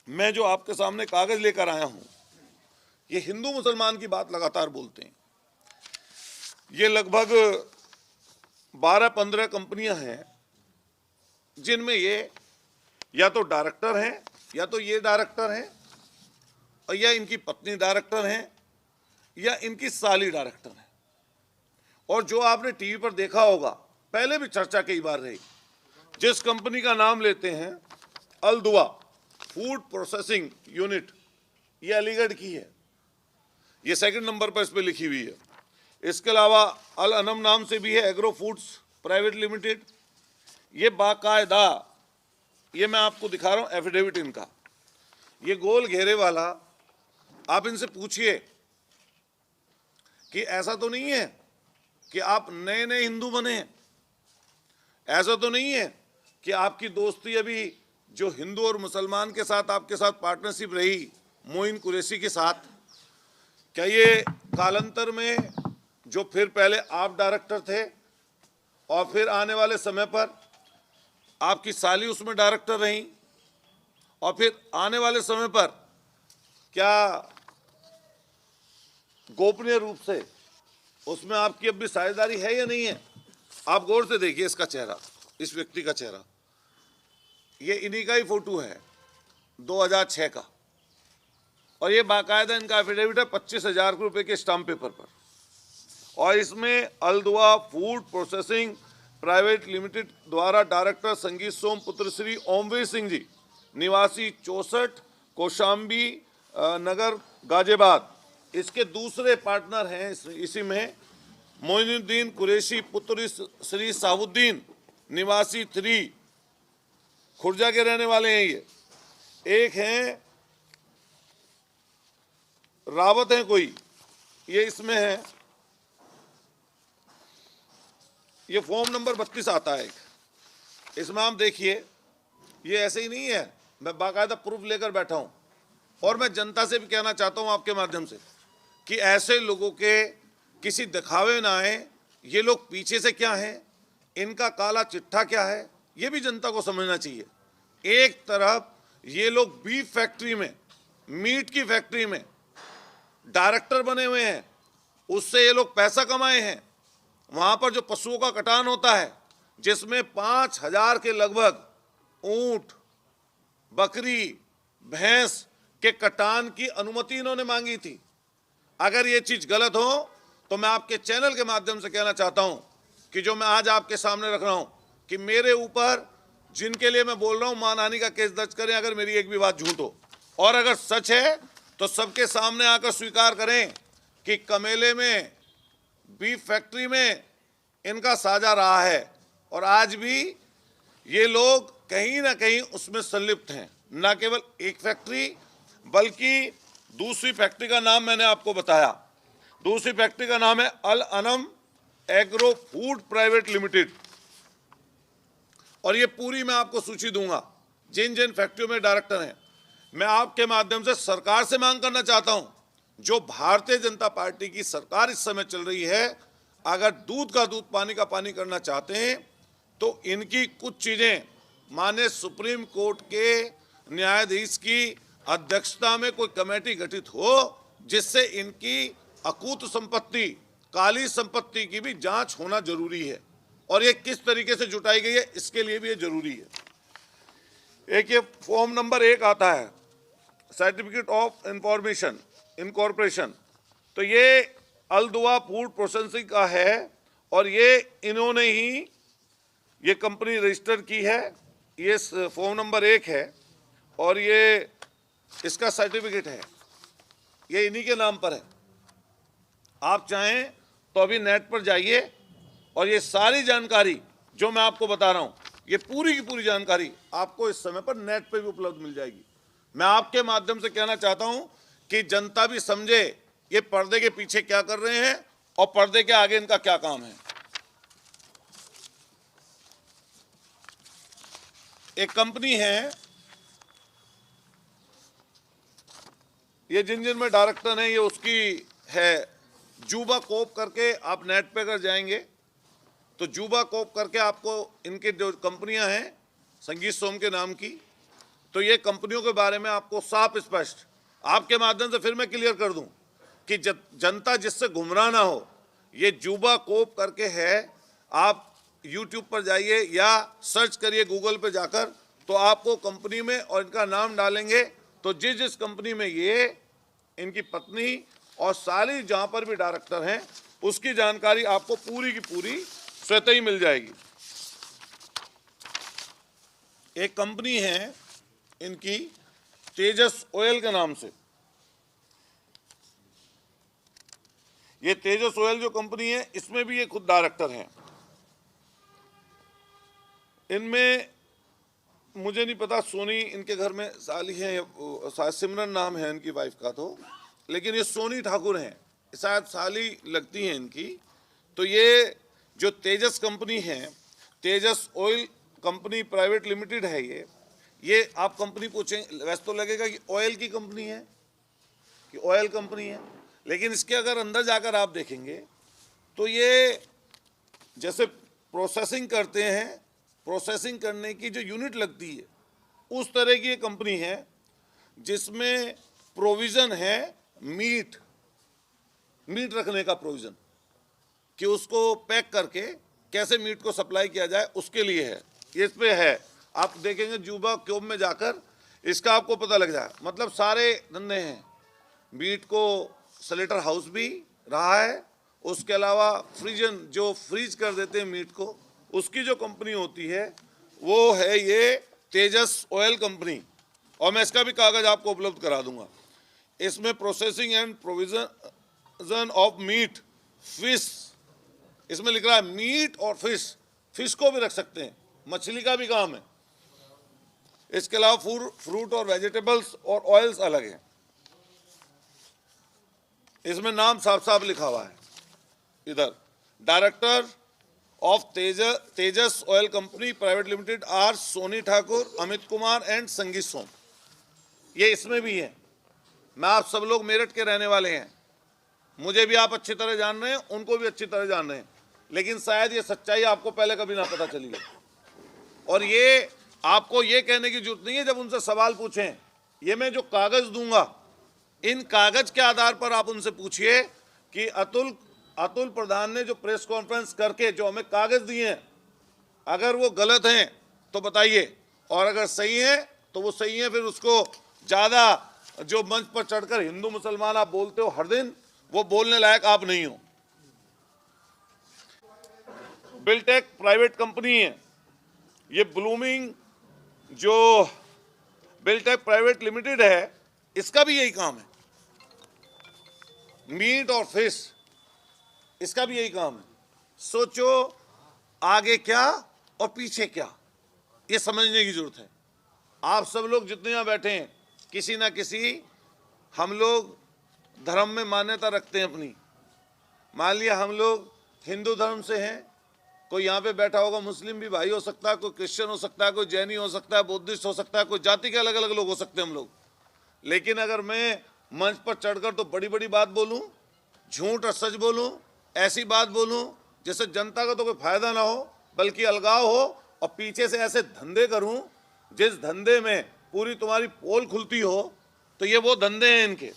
मैं जो आपके सामने कागज लेकर आया हूं, ये हिंदू मुसलमान की बात लगातार बोलते हैं। ये लगभग 12-15 कंपनियां हैं जिनमें ये या तो डायरेक्टर हैं, या तो ये डायरेक्टर हैं, और या इनकी पत्नी डायरेक्टर हैं, या इनकी साली डायरेक्टर है। और जो आपने टीवी पर देखा होगा, पहले भी चर्चा कई बार रही, जिस कंपनी का नाम लेते हैं अल दुआ फूड प्रोसेसिंग यूनिट, ये अलीगढ़ की है, ये सेकंड नंबर पर इस पर लिखी हुई है। इसके अलावा अल अनम नाम से भी है एग्रो फूड्स प्राइवेट लिमिटेड। ये बाकायदा, ये मैं आपको दिखा रहा हूं एफिडेविट इनका, ये गोल घेरे वाला। आप इनसे पूछिए कि ऐसा तो नहीं है कि आप नए नए हिंदू बने हैं, ऐसा तो नहीं है कि आपकी दोस्ती अभी जो हिंदू और मुसलमान के साथ आपके साथ पार्टनरशिप रही मोइन कुरैशी के साथ, क्या ये कालांतर में जो फिर पहले आप डायरेक्टर थे और फिर आने वाले समय पर आपकी साली उसमें डायरेक्टर रहीं, और फिर आने वाले समय पर क्या गोपनीय रूप से उसमें आपकी अब भी साझेदारी है या नहीं है? आप गौर से देखिए इसका चेहरा, इस व्यक्ति का चेहरा, ये इन्हीं का ही फोटो है 2006 का, और ये बाकायदा इनका एफिडेविट है 25,000 रुपए के स्टाम्प पेपर पर। और इसमें अल दुआ फूड प्रोसेसिंग प्राइवेट लिमिटेड द्वारा डायरेक्टर संगीत सोम पुत्र श्री ओमवीर सिंह जी, निवासी 64 कौशाम्बी नगर गाजियाबाद। इसके दूसरे पार्टनर हैं इसी में मोइनुद्दीन कुरैशी पुत्र श्री साहुद्दीन, निवासी 3 खुर्जा के रहने वाले हैं। ये एक हैं रावत हैं कोई, ये इसमें है, ये फॉर्म नंबर 32 आता है एक, इसमें आप देखिए, ये ऐसे ही नहीं है, मैं बाकायदा प्रूफ लेकर बैठा हूं। और मैं जनता से भी कहना चाहता हूं आपके माध्यम से कि ऐसे लोगों के किसी दिखावे ना आए, ये लोग पीछे से क्या हैं, इनका काला चिट्ठा क्या है, ये भी जनता को समझना चाहिए। एक तरफ ये लोग बीफ फैक्ट्री में, मीट की फैक्ट्री में डायरेक्टर बने हुए हैं, उससे ये लोग पैसा कमाए हैं। वहां पर जो पशुओं का कटान होता है, जिसमें 5,000 के लगभग ऊंट, बकरी, भैंस के कटान की अनुमति इन्होंने मांगी थी। अगर ये चीज गलत हो तो मैं आपके चैनल के माध्यम से कहना चाहता हूं कि जो मैं आज आपके सामने रख रहा हूं कि मेरे ऊपर जिनके लिए मैं बोल रहा हूं मानहानि का केस दर्ज करें अगर मेरी एक भी बात झूठ हो, और अगर सच है तो सबके सामने आकर स्वीकार करें कि कमेले में बीफ फैक्ट्री में इनका साझा रहा है, और आज भी ये लोग कहीं ना कहीं उसमें संलिप्त हैं। न केवल एक फैक्ट्री बल्कि दूसरी फैक्ट्री का नाम मैंने आपको बताया, दूसरी फैक्ट्री का नाम है Al Anam agro food private limited. और ये पूरी मैं आपको सूची दूंगा जिन जिन फैक्ट्रियों में डायरेक्टर हैं। मैं आपके माध्यम से सरकार से मांग करना चाहता हूं, जो भारतीय जनता पार्टी की सरकार इस समय चल रही है, अगर दूध का दूध पानी का पानी करना चाहते हैं तो इनकी कुछ चीजें माननीय सुप्रीम कोर्ट के न्यायाधीश की अध्यक्षता में कोई कमेटी गठित हो, जिससे इनकी अकूत संपत्ति, काली संपत्ति की भी जांच होना जरूरी है, और ये किस तरीके से जुटाई गई है इसके लिए भी ये जरूरी है। एक ये फॉर्म नंबर 1 आता है, सर्टिफिकेट ऑफ इंफॉर्मेशन इनकॉर्पोरेशन, तो ये अल दुआ फूड प्रोसेसिंग का है, और ये इन्होंने ही ये कंपनी रजिस्टर की है। ये फॉर्म नंबर 1 है, और ये इसका सर्टिफिकेट है, ये इन्हीं के नाम पर है। आप चाहें तो अभी नेट पर जाइए, और ये सारी जानकारी जो मैं आपको बता रहा हूं, ये पूरी की पूरी जानकारी आपको इस समय पर नेट पर भी उपलब्ध मिल जाएगी। मैं आपके माध्यम से कहना चाहता हूं कि जनता भी समझे ये पर्दे के पीछे क्या कर रहे हैं और पर्दे के आगे इनका क्या काम है। एक कंपनी है, ये जिन जिन में डायरेक्टर हैं, ये उसकी है जूबा कोप करके, आप नेट पे अगर जाएंगे तो जूबा कोप करके आपको इनके जो कंपनियां हैं संगीत सोम के नाम की, तो ये कंपनियों के बारे में आपको साफ स्पष्ट आपके माध्यम से फिर मैं क्लियर कर दूं कि जनता जिससे गुमराह ना हो, ये जुबा कोप करके है। आप YouTube पर जाइए या सर्च करिए गूगल पे जाकर, तो आपको कंपनी में और इनका नाम डालेंगे तो जिस जिस कंपनी में ये इनकी पत्नी और साली जहां पर भी डायरेक्टर हैं उसकी जानकारी आपको पूरी की पूरी स्वतः ही मिल जाएगी। एक कंपनी है इनकी तेजस ऑयल के नाम से। ये तेजस ऑयल जो कंपनी है इसमें भी ये खुद डायरेक्टर हैं। इनमें मुझे नहीं पता सोनी इनके घर में साली है या सिमरन नाम है इनकी वाइफ का, तो लेकिन ये सोनी ठाकुर हैं, शायद साली लगती हैं इनकी। तो ये जो तेजस कंपनी है, तेजस ऑयल कंपनी प्राइवेट लिमिटेड है ये आप कंपनी पूछें वैसे तो लगेगा कि ऑयल की कंपनी है कि ऑयल कंपनी है, लेकिन इसके अगर अंदर जाकर आप देखेंगे तो ये जैसे प्रोसेसिंग करते हैं, प्रोसेसिंग करने की जो यूनिट लगती है उस तरह की ये कंपनी है जिसमें प्रोविज़न है मीट रखने का प्रोविज़न, कि उसको पैक करके कैसे मीट को सप्लाई किया जाए उसके लिए है। ये इस पे है, आप देखेंगे जुबा क्यूब में जाकर इसका आपको पता लग जाए। मतलब सारे धंधे हैं, मीट को स्लेटर हाउस भी रहा है, उसके अलावा फ्रीजन जो फ्रीज कर देते हैं मीट को, उसकी जो कंपनी होती है वो है ये तेजस ऑयल कंपनी। और मैं इसका भी कागज़ आपको उपलब्ध करा दूंगा। इसमें processing and provision of meat fish, इसमें लिख रहा है मीट और फिश को भी रख सकते हैं, मछली का भी काम है। इसके अलावा फ्रूट और वेजिटेबल्स और ऑयल्स अलग हैं। इसमें नाम साफ साफ लिखा हुआ है इधर, director of Tejas oil company private limited R Soni Thakur, Amit Kumar and Sangeet Som. ये इसमें भी है। मैं आप सब लोग मेरठ के रहने वाले हैं, मुझे भी आप अच्छी तरह जान रहे हैं, उनको भी अच्छी तरह जान रहे हैं, लेकिन शायद ये सच्चाई आपको पहले कभी ना पता चली है। और ये आपको ये कहने की जरूरत नहीं है जब उनसे सवाल पूछें, ये मैं जो कागज़ दूंगा इन कागज़ के आधार पर आप उनसे पूछिए कि अतुल प्रधान ने जो प्रेस कॉन्फ्रेंस करके जो हमें कागज़ दिए हैं, अगर वो गलत हैं तो बताइए, और अगर सही है तो वो सही है। फिर उसको ज़्यादा जो मंच पर चढ़कर हिंदू मुसलमान आप बोलते हो हर दिन, वो बोलने लायक आप नहीं हो। बिल्टेक प्राइवेट कंपनी है, ये ब्लूमिंग जो बिल्टेक प्राइवेट लिमिटेड है इसका भी यही काम है, मीट और फिश, इसका भी यही काम है। सोचो आगे क्या और पीछे क्या, ये समझने की जरूरत है। आप सब लोग जितने यहाँ बैठे हैं, किसी ना किसी हम लोग धर्म में मान्यता रखते हैं अपनी। मान लिया हम लोग हिंदू धर्म से हैं, कोई यहाँ पे बैठा होगा मुस्लिम भी भाई हो सकता है, कोई क्रिश्चियन हो सकता है, कोई जैनी हो सकता है, बुद्धिस्ट हो सकता है, कोई जाति के अलग अलग लोग हो सकते हैं हम लोग। लेकिन अगर मैं मंच पर चढ़कर तो बड़ी बड़ी बात बोलूं, झूठ और सच बोलूं, ऐसी बात बोलूं जिससे जनता का तो कोई फायदा ना हो बल्कि अलगाव हो, और पीछे से ऐसे धंधे करूं जिस धंधे में पूरी तुम्हारी पोल खुलती हो, तो ये वो धंधे हैं इनके।